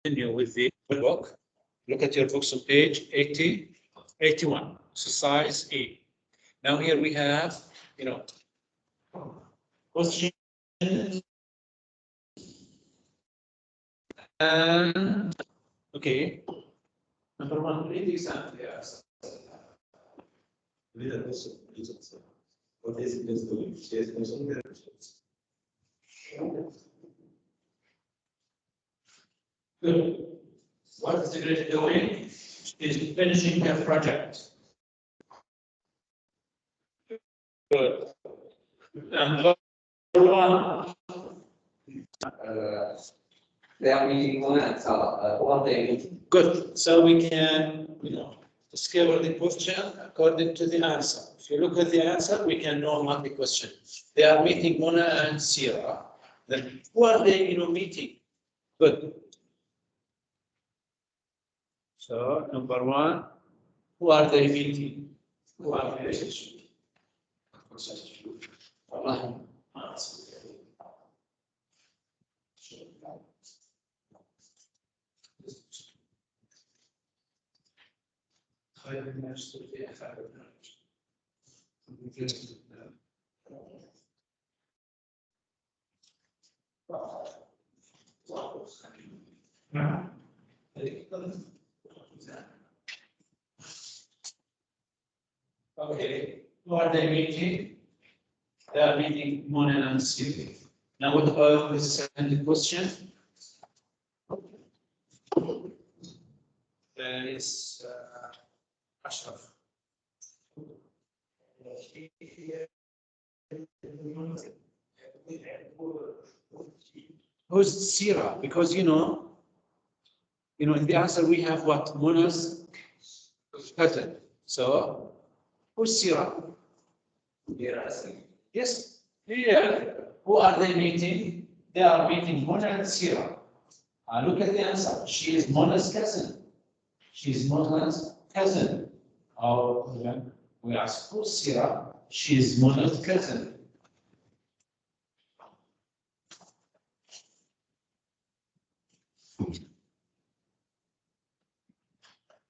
continue with the book. Look at your books on page 80, 81, exercise E. Now here we have, question. Okay. Number one, read the example. Yes. What is it doing? Good. What is the grid doing? Is finishing their project. Good. Number one. They are meeting one one day. Good. So we can, discover the question according to the answer. If you look at the answer, we can know what the question. They are meeting Mona and Sierra. Then who are they, meeting? Good. So number one, who are they meeting? Who are they? Okay, who are they meeting? They are meeting Mona and Sylvie. Now, what about the second question? There is Ashraf. Who's Sierra? Because in the answer we have what? Mona's cousin. So who's Sierra? Yes. Yeah. Who are they meeting? They are meeting Mona and Sierra. Look at the answer. She is Mona's cousin. She is Mona's cousin. We ask who's Sierra? She is Mona's cousin.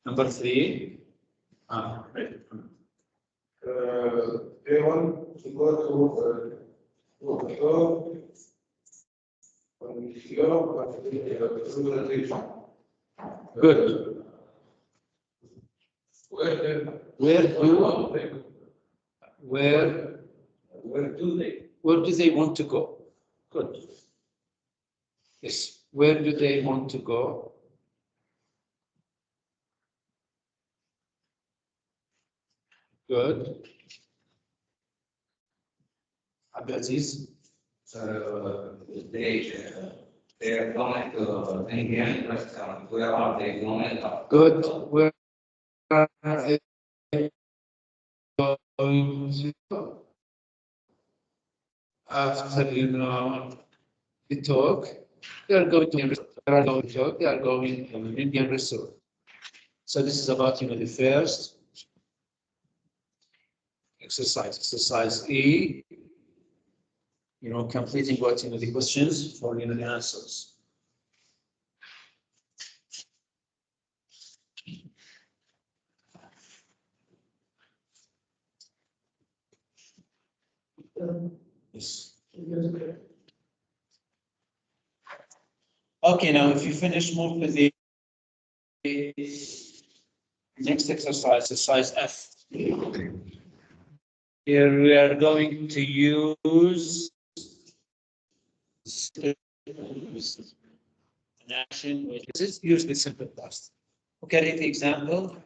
Number three. They want to go to Good. Where do they want to go? Good. Yes. Where do they want to go? Good. Abdulaziz. They are going to Indian restaurant. Where are they going? Good. Where are they going to go? After the talk, they are going to they are going to an Indian restaurant. So this is about the first exercise E. Completing what the questions for the answers. Yes. Okay, now if you finish, move to the next exercise F. Here we are going to use an action which is usually simple past. Okay, read the example.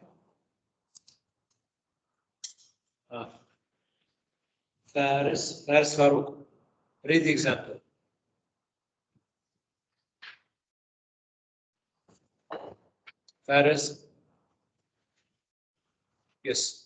Faris Farouk. Read the example. Faris. Yes.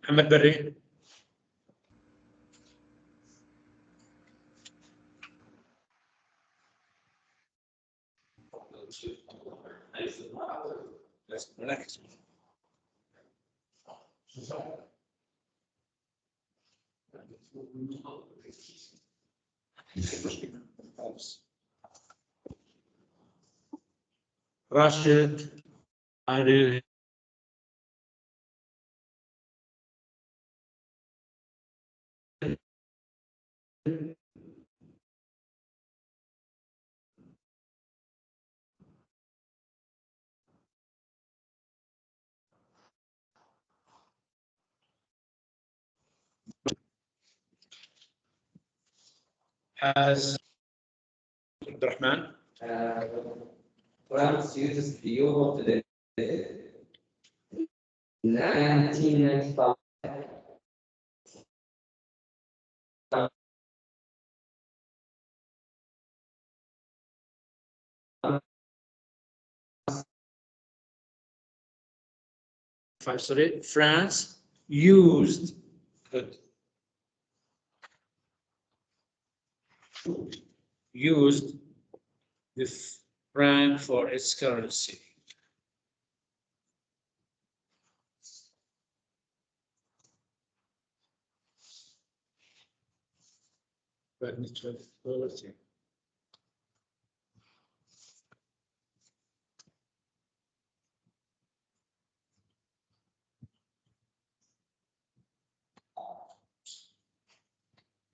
Ahmed Barry. Let's relax. Rashid, are you? Has Abdurrahman? France uses the euro today. 1995. Sorry, France used, good, used the franc for its currency. But neutrality.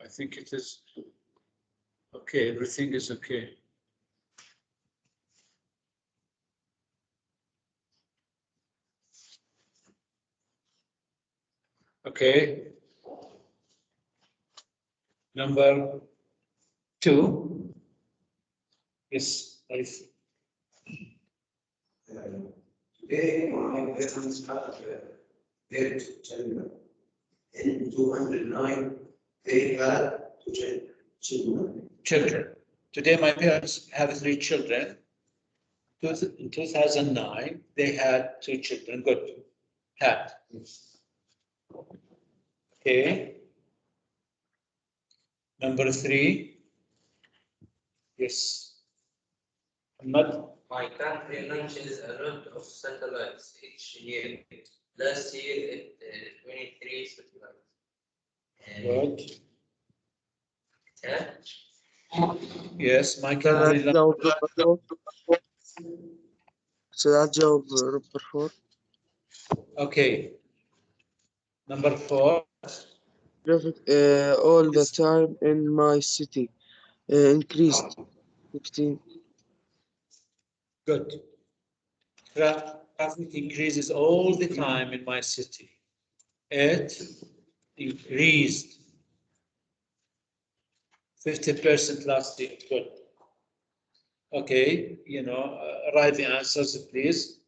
I think it is okay, everything is okay. Okay. Number 2 is Today, my parents have their children. In 209, they had two children. children. Today, my parents have 3 children. In 2009, they had 2 children. Good. Had. Okay. Number 3. Yes. Ahmad. My country launches a lot of satellites each year. Last year, it 23 satellites. And Good. 10. Yes, my country. Should I job number 4? Okay. Number 4. Traffic all the time in my city increased 16. Good. Traffic increases all the time in my city. It increased 50% last year. Good. Okay, write the answers, please.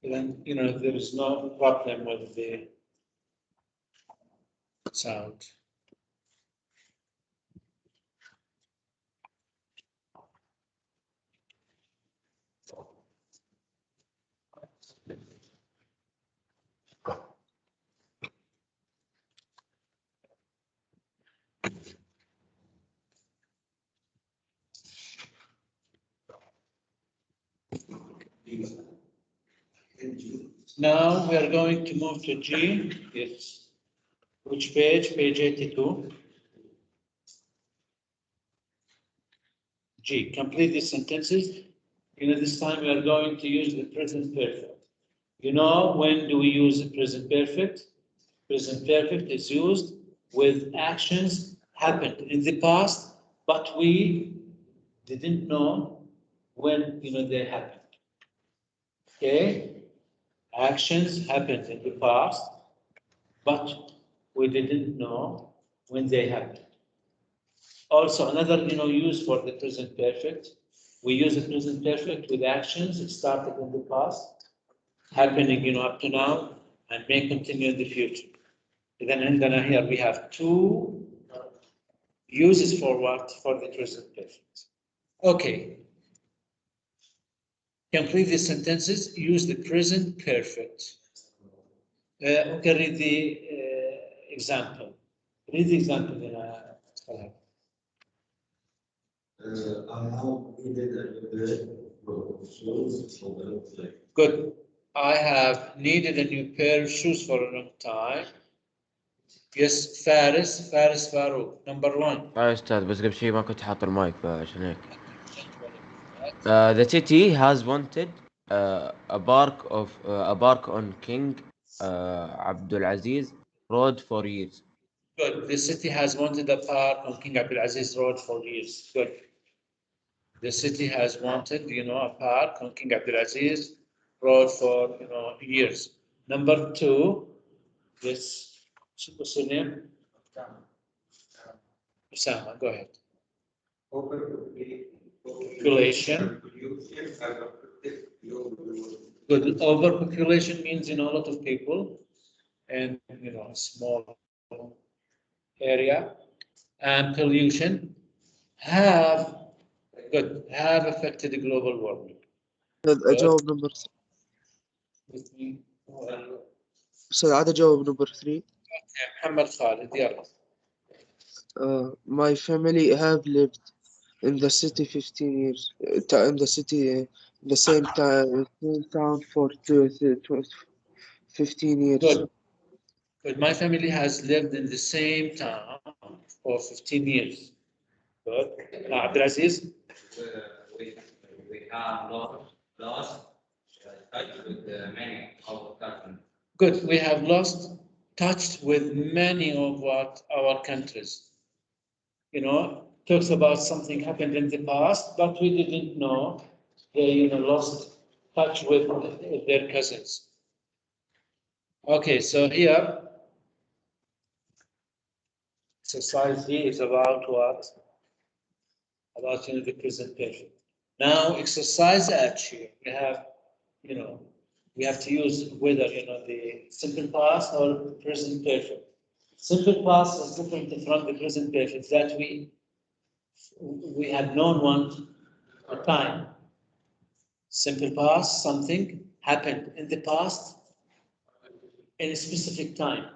Then, there is no problem with the sound. Now we are going to move to G. Yes. Which page? Page 82. G. Complete the sentences. This time we are going to use the present perfect. When do we use the present perfect? Present perfect is used with actions happened in the past, but we didn't know when they happened. Okay? Actions happened in the past, but we didn't know when they happened. Also, another use for the present perfect. We use the present perfect with actions started in the past, happening up to now, and may continue in the future. And then here we have 2 uses for what? For the present perfect. Okay. Complete the sentences, use the present perfect. Okay, read the example. Read the example then. Salah. I have needed a new shoes for the play. Good. I have needed a new pair of shoes for a long time. Yes, Faris Farouk. Number one. يا أستاذ بس قبل شيء ما كنت حاط المايك فعشان هيك. The city has wanted a bark on King Abdulaziz Road for years. Good. The city has wanted a park on King Abdulaziz Road for years. Good. The city has wanted, a park on King Abdulaziz Road for, years. Number two, yes, what's your name? Osama, go ahead. Population. Good. Overpopulation means, a lot of people and, a small area. And pollution have affected the global warming. أجاوب نمبر With me. أستاذ عاد أجاوب نمبر 3. محمد خالد يلا. My family have lived in the city 15 years. In the city, in the same town for 15 years. Good. Good. My family has lived in the same town for 15 years. Good. Abdulaziz? We have lost touch with many of countries. Good. We have lost touch with many of our countries. Talks about something happened in the past, but we didn't know they, lost touch with their cousins. Okay, so here, society is about what? About, the present perfect. Now, exercise action, we have, we have to use whether, the simple past or present perfect. Simple past is different from the present perfect that we had known one time. Simple past, something happened in the past in a specific time.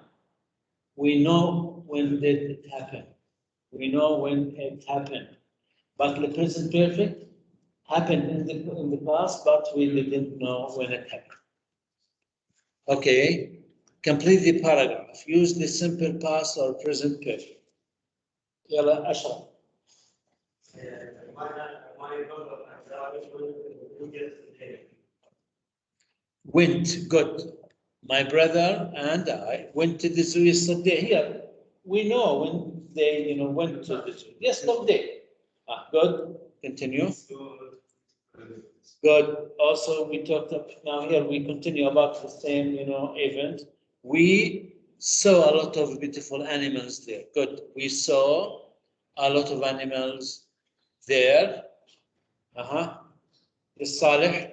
We know when did it happen. We know when it happened. But the present perfect happened in the past, but we didn't know when it happened. Okay, complete the paragraph. Use the simple past or present perfect. يلا أشرف. Went, good. My brother and I went to the zoo yesterday. Here, we know when they, went to the zoo. Yesterday. Good. Continue. Good. Also, we talked now here we continue about the same, event. We saw a lot of beautiful animals there. Good. We saw a lot of animals there. Salih.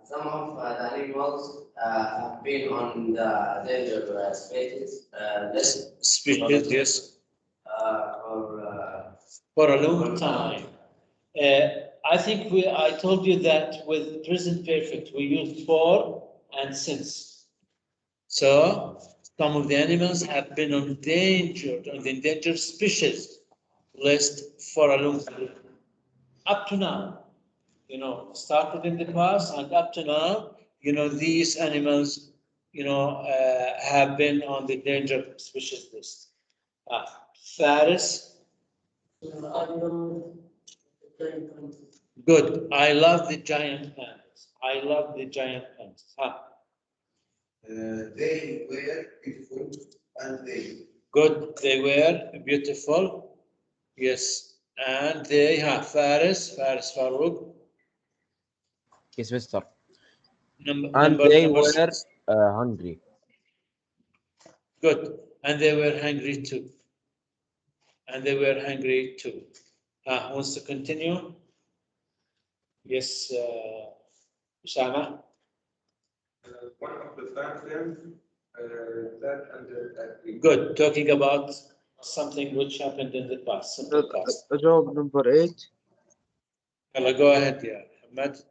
Some of the animals have been on the danger species list Species, yes. For a long time. I think I told you that with present perfect we use for and since. So some of the animals have been on the endangered species list for a long time. Up to now, started in the past and up to now, these animals, have been on the endangered species list. Faris. Good. I love the giant pandas. I love the giant pandas. They were beautiful and they. Good. They were beautiful. Yes. And they have Faris Farouk. Yes, mister. And they number were six. hungry. Good. And they were hungry too. And they were hungry too. Wants to continue? Yes, Usama. One of the factors that under. Good. Talking about something which happened in the past, simple past. أجاوب نمبر 8. Go ahead, yeah, Ahmed.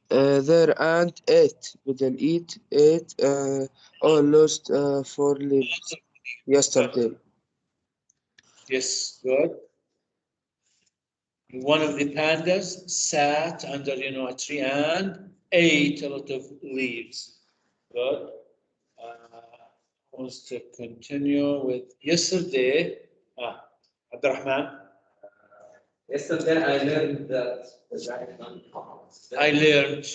Their aunt ate, بدل eat, ate, or lost 4 leaves yesterday. Yes, good. One of the pandas sat under, a tree and ate a lot of leaves. Good. Wants to continue with yesterday. Abdurrahman, Yesterday I learned that the giant I learned,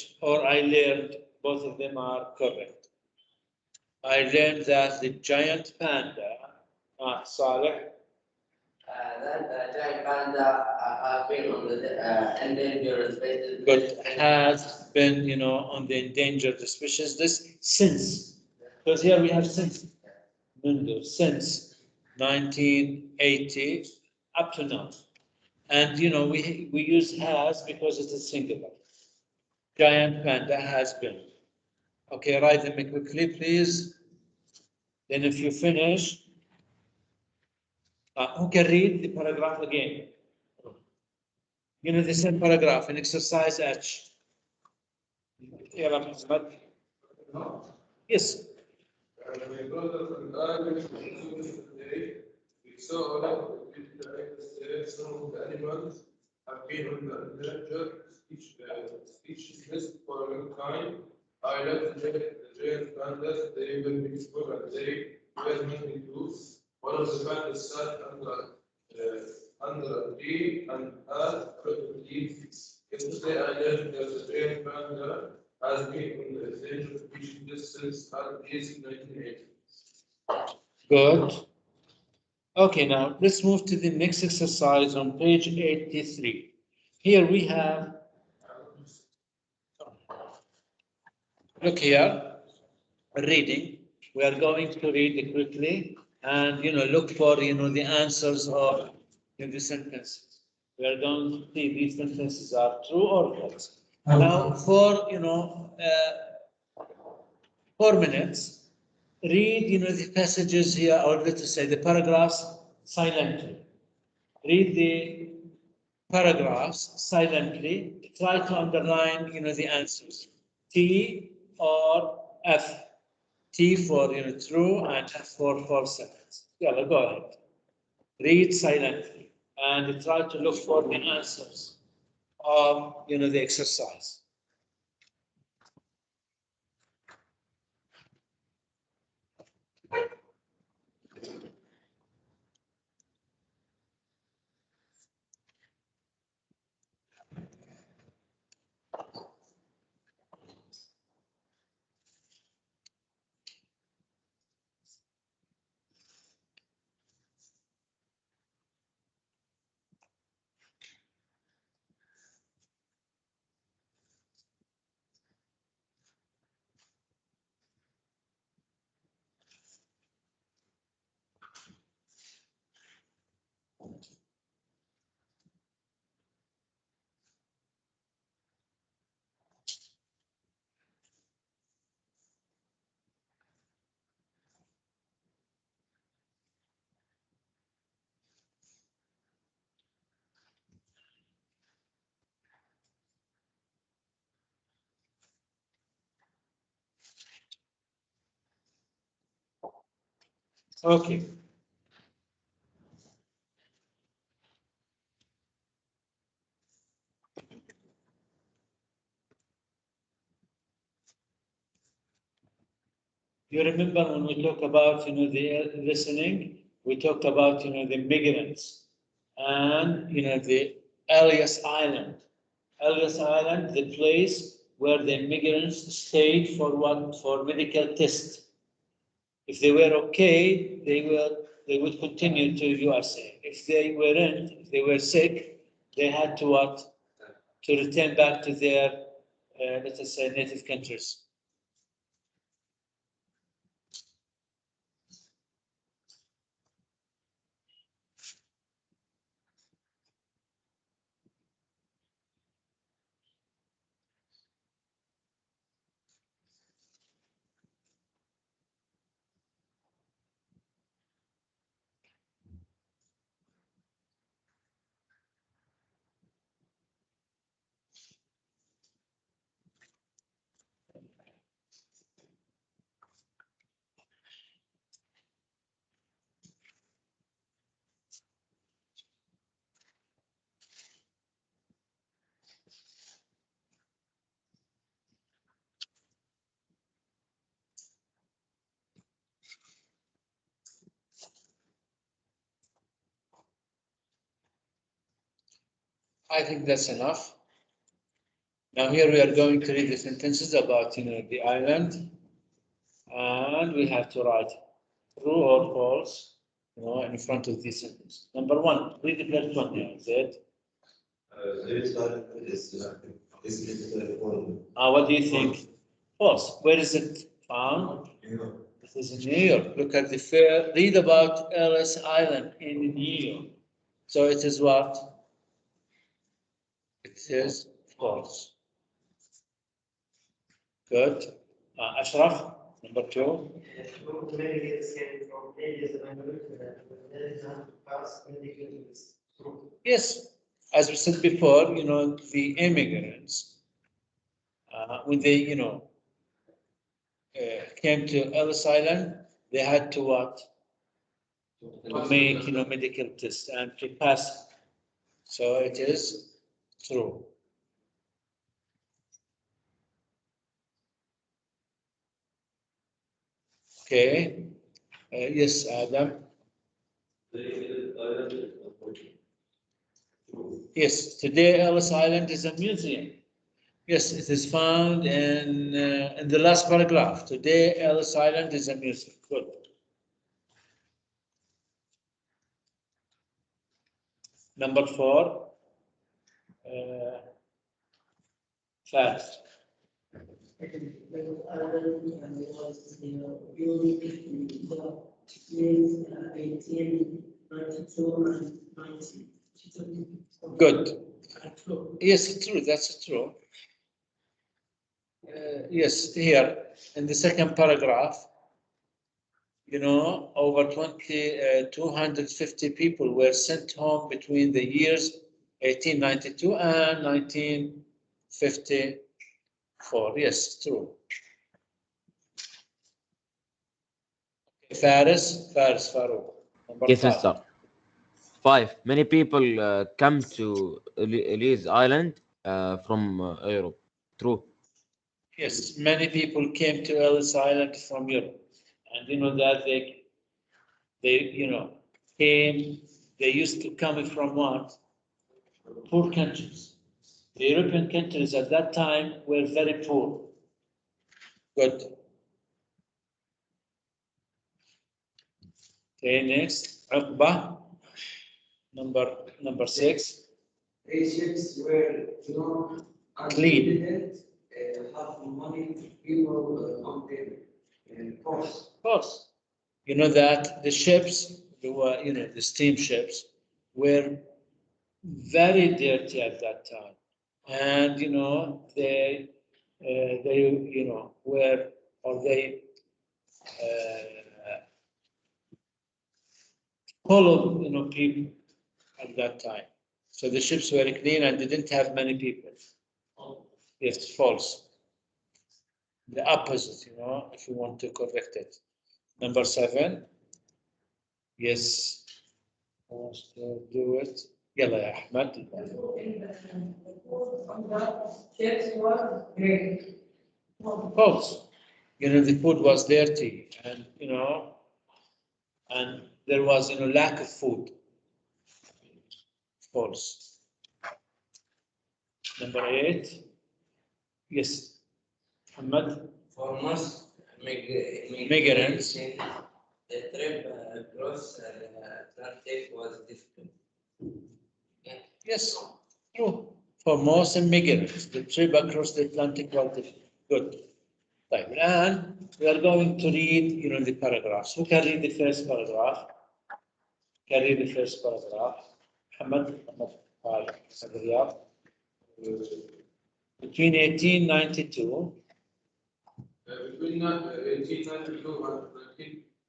both of them are correct. I learned that the giant panda, Saleh, That giant panda have been on the endangered species. but has been, on the endangered species list since, because here we have since 1980 up to now. And, we use has because it is singular. Giant panda has been. Okay, write them quickly, please. Then if you finish, who can read the paragraph again? The same paragraph in exercise H. يلا محمد. Yes. My brother and I went to the zoo today. We saw a lot of beautiful animals. Some of the animals have been on the endangered species list for a long time. I love the giant pandas. They were beautiful and they were nothing to. One of the pandas sat under a tree and had a lot of leaves. Yesterday I learned that the giant panda has been on the endangered species list since at least 1980. Good. Okay, now let's move to the next exercise on page 83. Here we have, look here, reading. We are going to read quickly and, look for, the answers of the sentences. We are going to see these sentences are true or false. Now, for, 4 minutes, read, the passages here, or let's say the paragraphs silently. Read the paragraphs silently. Try to underline, the answers. T or F. T for, true and F for false sentence. Yeah, go ahead. Read silently and try to look for the answers of, the exercise. Okay. You remember when we talked about, the listening, we talked about, the migrants and, the Elias Island. Elias Island, the place where the migrants stayed for what? For medical tests. If they were okay, they would continue to USA. If they weren't, if they were sick, they had to what? To return back to their, let us say, native countries. I think that's enough. Now here we are going to read the sentences about the island, and we have to write true or false, in front of these sentences. Number one, read the first one here. Zed. This one is What do you think? False. Where is it found? This is in New York. Look at the fair. Read about Ellis Island in New York. So it is what? It is false. Good. Ashraf, number two. Yes, as we said before, the immigrants, when they, came to Ellis Island, they had to what? To make, medical tests and to pass. So it is true. Okay. Yes, Adam. Yes, today Ellis Island is a museum. Yes, it is found in the last paragraph. Today Ellis Island is a museum. Good. Number four. Facts. Good. Yes, true. That's true. Yes, here in the second paragraph, over 250 people were sent home between the years 1892 and 1954. Yes, true. Faris Farouk. Number Yes, five. mister. 5. Many people come to Elise Island from Europe. True. Yes, many people came to Ellis Island from Europe, and that they came. They used to come from what? Poor countries. The European countries at that time were very poor. Good. Okay, next, Uqba, number 6. Asians were not Clean. didn't have money people on their course. Of course. You know that the ships, the steamships, were very dirty at that time, and they were or they full of people at that time. So the ships were clean and they didn't have many people. Yes, false. The opposite, if you want to correct it. Number 7. Yes. Who wants to do it? يلا يا أحمد. False. The food was dirty and and there was lack of food. False. Number 8. Yes. Muhammad. For most Migrants. the trip across Atlantic was difficult. Yes, true. For most immigrants, the trip across the Atlantic was difficult. Good. Right. And we are going to read, the paragraphs. Who can read the first paragraph? Can read the first paragraph. Muhammad. Riyadh. Between 1892. Between 1892 and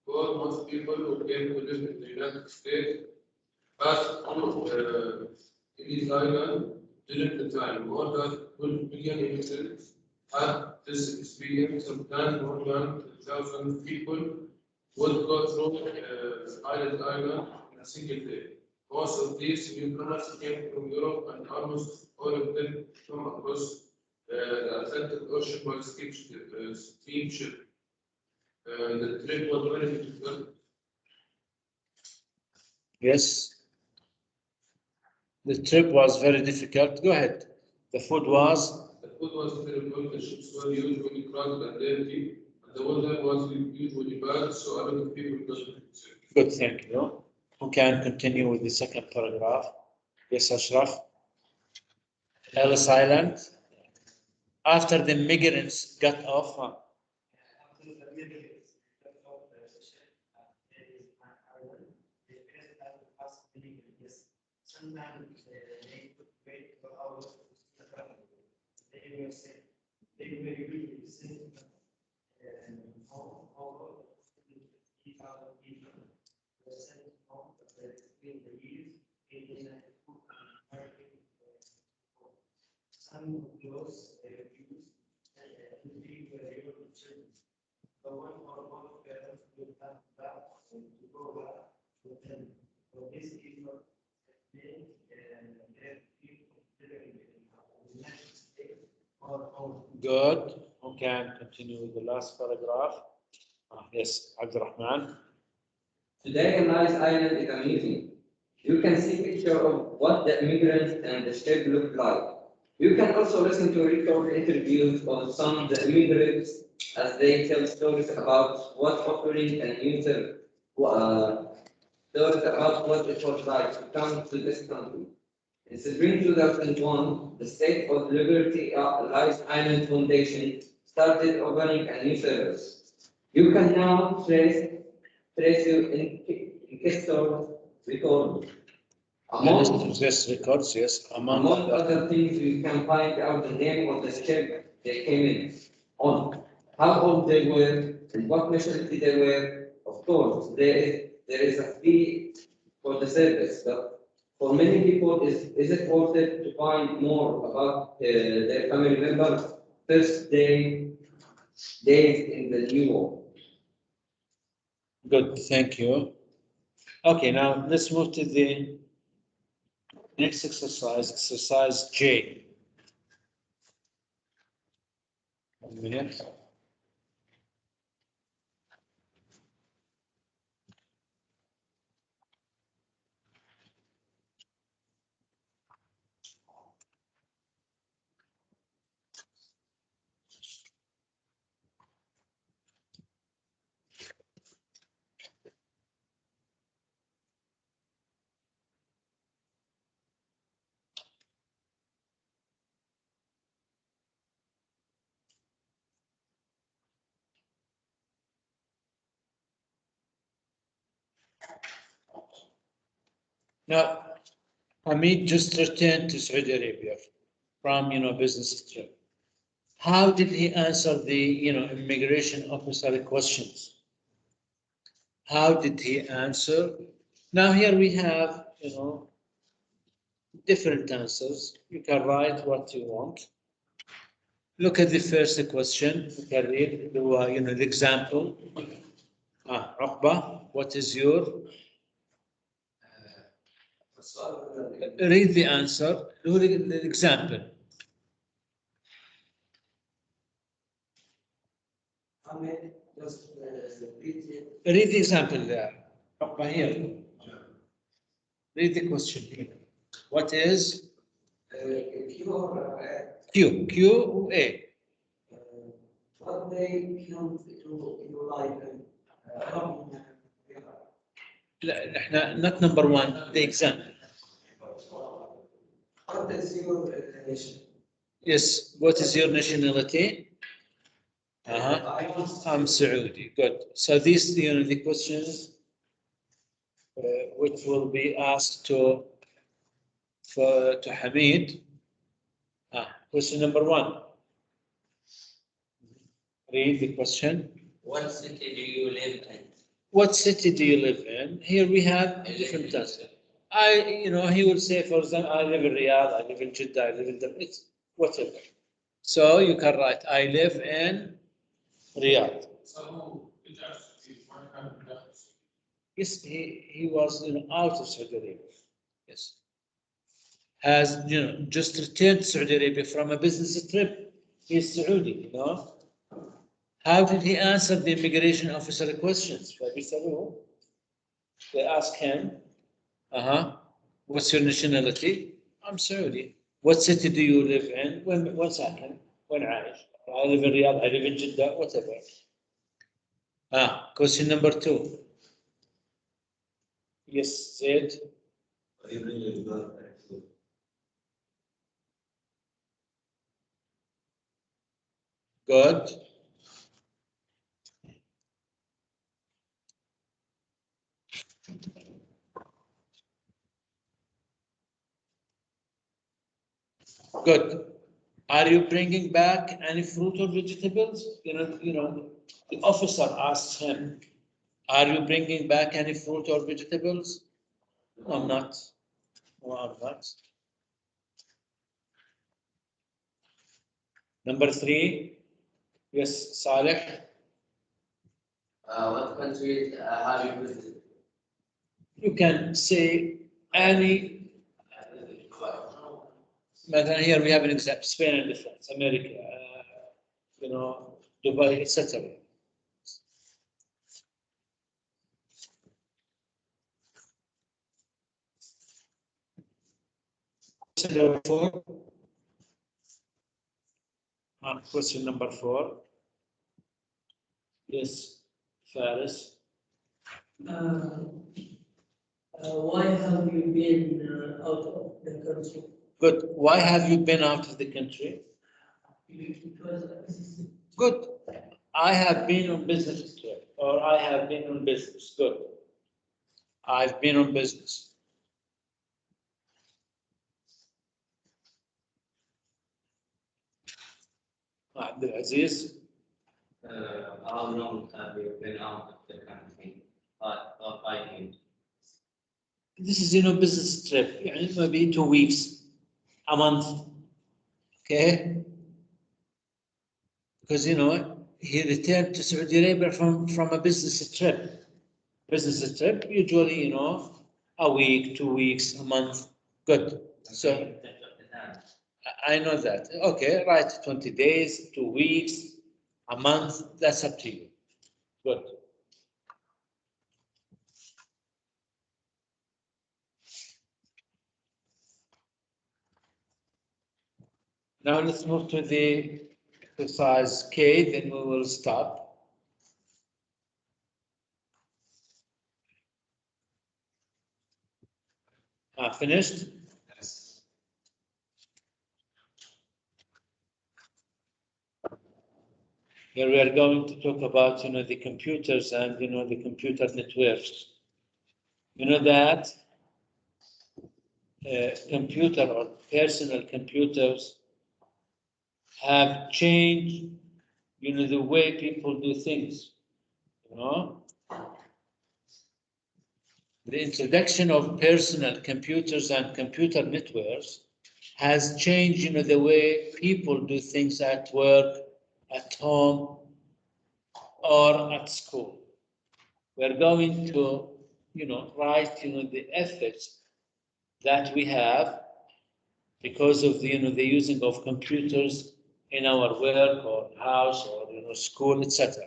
1904, most people who came to live in the United States passed through Ellis Island during the time. More than 12 million immigrants had this experience. Sometimes more than 1,000 people would go through Island in a single day. Most of these newcomers came from Europe, and almost all of them from across the Atlantic Ocean by steamship. The trip was very difficult. Yes. The trip was very difficult. Go ahead. The food was The food was terrible, the ships were usually crowded and dirty, and the weather was usually bad, so a lot of people got sick. good. Thank you. Who can continue with the second paragraph? Yes, Ashraf. Ellis Island. After the migrants got off. After the migrants got off the ship, there is an island. They first had to pass many years. Sometimes they could wait for hours to travel. They were sick. They were usually sick. Although 3,000 people were sent home between the years 1892 and 1944. Some of those refused to leave the European children. The one or both parents will have back to go back to them. So this is what made their people living in the United States or home. Good. Who can continue with the last paragraph? Yes, Abdurrahman. Today, Nice Island is amazing. You can see picture of what the immigrants and the ship look like. You can also listen to record interviews of some of the immigrants as they tell stories about what offering and user stories about what it was like to come to this country. In spring 2001, the State of Liberty Lies Island Foundation started opening a new service. You can now trace your investor record. This records, yes. Among other things, you can find out the name of the ship they came in on, how old they were, and what nationality they were. Of course, there is a fee for the service, but for many people, is it worth it to find more about their family members' first days in the new world? Good, thank you. Okay, now let's move to the next exercise, exercise J. 1 minute. Now, Hamid just returned to Saudi Arabia from, business trip. How did he answer the, immigration officer questions? How did he answer? Now here we have, different answers. You can write what you want. Look at the first question. You can read the example. Uqba, what is your? Read the answer. Do the example. Read the example there. Uqba here. Read the question here. What is Q? Q A. What they come to life لا احنا not number one, the example. What is your nation? Yes, what is your nationality? I'm Saudi. Good. So these, the questions which will be asked to Hamid. Question number 1. Read the question. What city do you live in? What city do you live in? Here we have different answers. He would say, for example, I live in Riyadh, I live in Jeddah, I live in it's whatever. So you can write, I live in Riyadh. So it has to be 100. Yes, he was out of Saudi Arabia. Yes. Has just returned to Saudi Arabia from a business trip. He's Saudi, How did he answer the immigration officer questions? They ask him, what's your nationality? I'm Saudi. What city do you live in? When ساكن? When عايش? I live in Riyadh, I live in Jeddah, whatever. Question number 2. Yes, Zaid. Good. Good. Are you bringing back any fruit or vegetables? The officer asks him, are you bringing back any fruit or vegetables? No, I'm not. No, I'm not. Number 3. Yes, Saleh. What countries have you visited? You can say any. But here we have an example: Spain and France, America, Dubai, etc. Question number 4. Question number 4. Yes, Faris. Why have you been out of the country? Good. Why have you been out of the country? Because Good. I have been on business trip, or I have been on business. Good. I've been on business. Abdulaziz. How long have you been out of the country? 5 years. This is, business trip. يعني maybe 2 weeks, a month. Okay? Because, he returned to Saudi Arabia from a business trip. Business trip, usually, a week, 2 weeks, a month. Good. So, I know that. Okay, right. 20 days, 2 weeks, a month. That's up to you. Good. Now let's move to the exercise K, then we will stop. Finished? Yes. Here we are going to talk about, the computers and, the computer networks. You know that computer or personal computers have changed, the way people do things, The introduction of personal computers and computer networks has changed, the way people do things at work, at home, or at school. We're going to, write, the effects that we have because of the using of computers in our work or house or school, etc.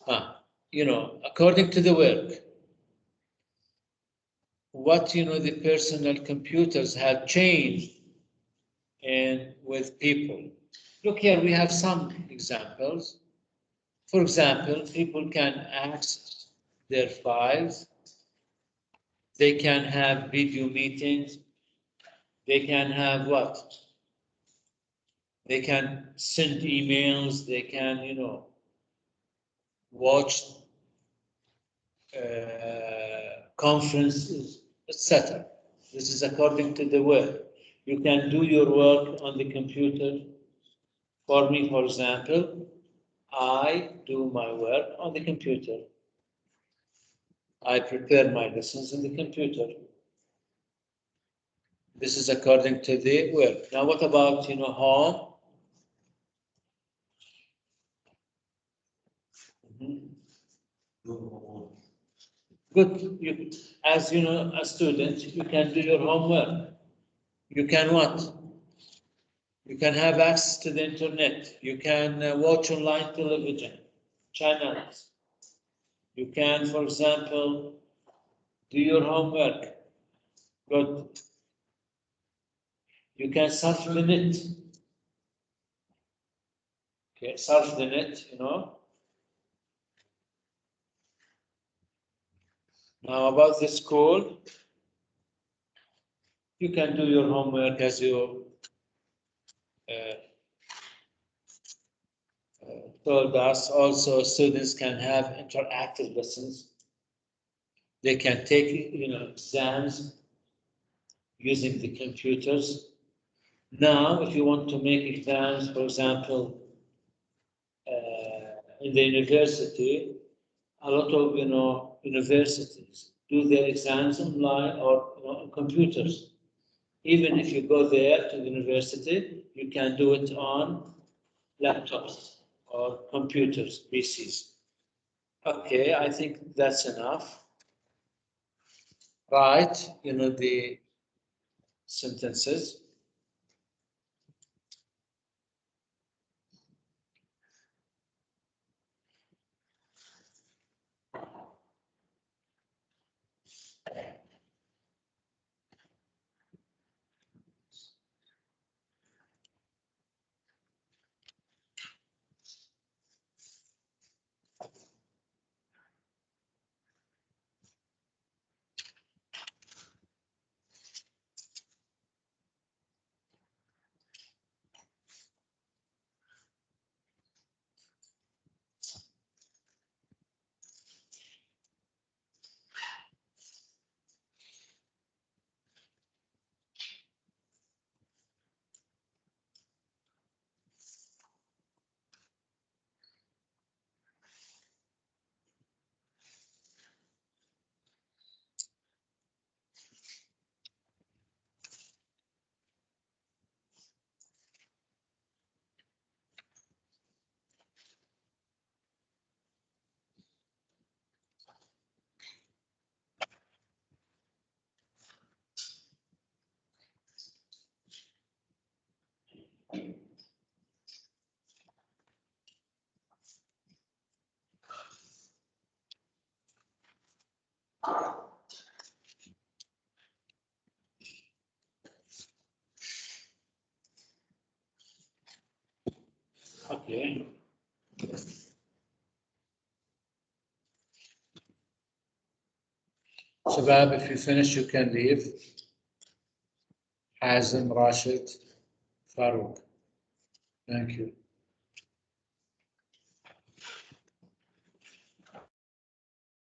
According to the work, what the personal computers have changed and with people. Look here, we have some examples. For example, people can access their files. They can have video meetings. They can have what? They can send emails. They can, watch conferences, etc. This is according to the work. You can do your work on the computer. For me, for example, I do my work on the computer. I prepare my lessons on the computer. This is according to the work. Now, what about, home? Good. As a student, you can do your homework. You can what? You can have access to the internet. You can watch online television channels. You can, for example, do your homework. Good. You can surf the net. Okay, surf the net, you know. Now about the school, you can do your homework as you told us. Also, students can have interactive lessons. They can take, you know, exams using the computers. Now, if you want to make exams, for example, in the university, a lot of, you know, universities do their exams online or, you know, on computers. Even if you go there to the university, you can do it on laptops or computers, PCs. Okay, I think that's enough. Write, you know, the sentences. Okay. Shabab, if you finish, you can leave. Hazim, Rashid, Farouk. Thank you.